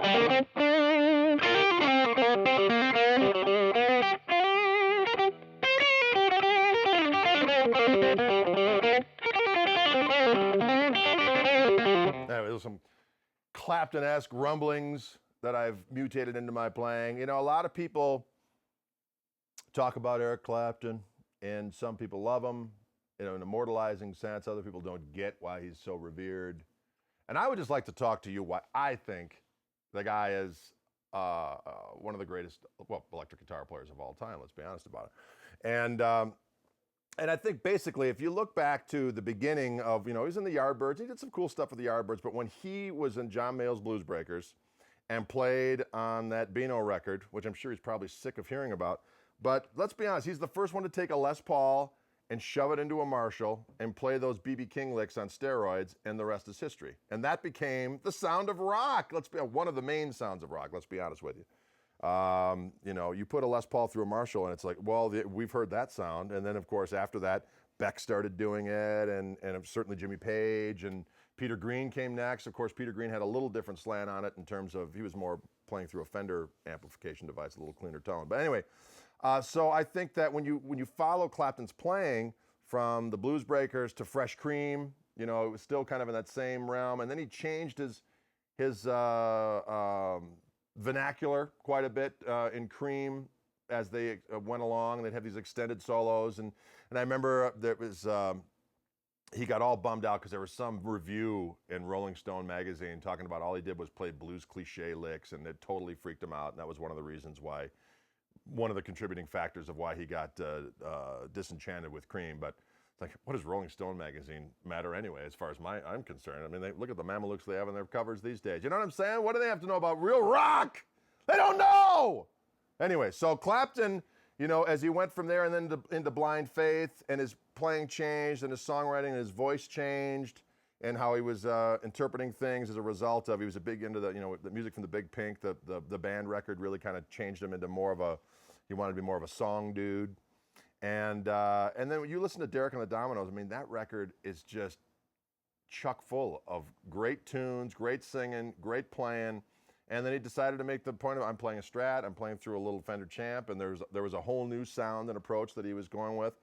Anyway, there's some Clapton-esque rumblings that I've mutated into my playing. You know, a lot of people talk about Eric Clapton, and some people love him, you know, in an immortalizing sense. Other people don't get why he's so revered. And I would just like to talk to you why I think the guy is one of the greatest, well, electric guitar players of all time. Let's be honest about it. And I think basically, if you look back to the beginning of, you know, he was in the Yardbirds. He did some cool stuff with the Yardbirds, but when he was in John Mayall's Blues Breakers and played on that Beano record, which I'm sure he's probably sick of hearing about, but let's be honest, he's the first one to take a Les Paul and shove it into a Marshall and play those B.B. King licks on steroids, and the rest is history. And that became the sound of rock. Let's be one of the main sounds of rock. Let's be honest with you. You know, you put a Les Paul through a Marshall, and it's like, well, we've heard that sound. And then, of course, after that, Beck started doing it, and certainly Jimmy Page, and Peter Green came next. Of course, Peter Green had a little different slant on it in terms of he was more playing through a Fender amplification device, a little cleaner tone. But anyway, so I think that when you follow Clapton's playing from the Blues Breakers to Fresh Cream, you know, it was still kind of in that same realm, and then he changed his vernacular quite a bit in Cream as they went along. They'd have these extended solos, and I remember there was he got all bummed out because there was some review in Rolling Stone magazine talking about all he did was play blues cliche licks, and it totally freaked him out. And that was one of the reasons why, one of the contributing factors of why he got disenchanted with Cream. But like, what does Rolling Stone magazine matter anyway, as far as I'm concerned? I mean, they look at the Mamalukes they have on their covers these days. You know what I'm saying? What do they have to know about real rock? They don't know! Anyway, so Clapton, you know, as he went from there and then into Blind Faith, and his playing changed, and his songwriting and his voice changed, and how he was interpreting things as a result of, he was a big into the, you know, the music from the Big Pink, the band record really kind of changed him into more of a, he wanted to be more of a song dude. And then when you listen to Derek and the Dominos, I mean, that record is just chock full of great tunes, great singing, great playing. And then he decided to make the point of, I'm playing a Strat, I'm playing through a little Fender Champ, and there was a whole new sound and approach that he was going with.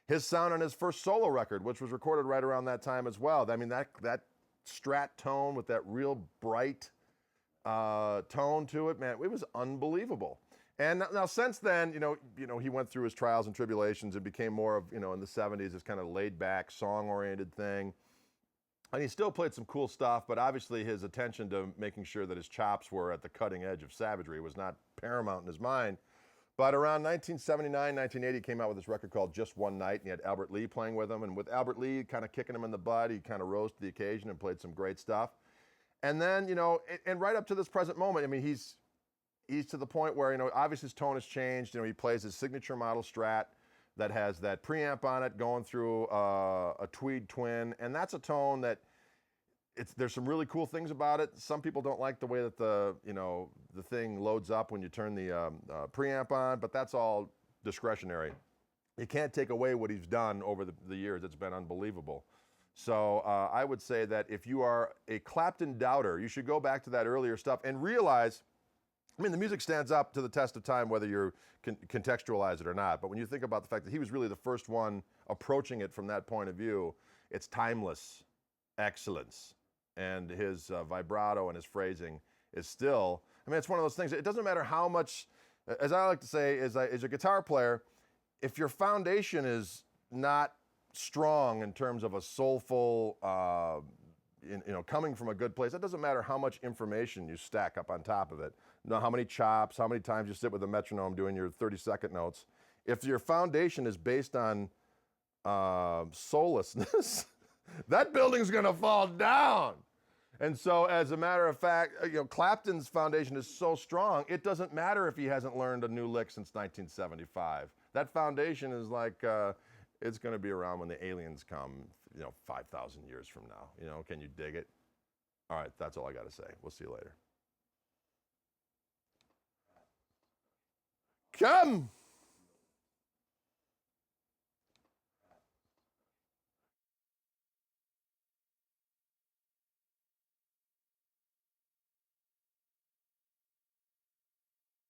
His sound on his first solo record, which was recorded right around that time as well. I mean, that Strat tone with that real bright tone to it, man, it was unbelievable. And now since then, you know, he went through his trials and tribulations and became more of, you know, in the 70s, this kind of laid back, song-oriented thing. And he still played some cool stuff, but obviously his attention to making sure that his chops were at the cutting edge of savagery was not paramount in his mind. But around 1979, 1980, he came out with this record called Just One Night, and he had Albert Lee playing with him. And with Albert Lee kind of kicking him in the butt, he kind of rose to the occasion and played some great stuff. And then, you know, and right up to this present moment, I mean, he's to the point where, you know, obviously his tone has changed. You know, he plays his signature model Strat that has that preamp on it going through a Tweed Twin, and that's a tone that there's some really cool things about it. Some people don't like the way that the thing loads up when you turn the preamp on, but that's all discretionary. You can't take away what he's done over the years. It's been unbelievable. So I would say that if you are a Clapton doubter, you should go back to that earlier stuff and realize, I mean, the music stands up to the test of time, whether you contextualize it or not. But when you think about the fact that he was really the first one approaching it from that point of view, it's timeless excellence. And his vibrato and his phrasing is still, I mean, it's one of those things. It doesn't matter how much, as I like to say, as a guitar player, if your foundation is not strong in terms of a soulful, coming from a good place, it doesn't matter how much information you stack up on top of it. Know how many chops, how many times you sit with a metronome doing your 30-second notes. If your foundation is based on soullessness, that building's gonna fall down. And so, as a matter of fact, Clapton's foundation is so strong, it doesn't matter if he hasn't learned a new lick since 1975. That foundation is like, it's gonna be around when the aliens come, 5,000 years from now. Can you dig it? All right, that's all I gotta say. We'll see you later. Come!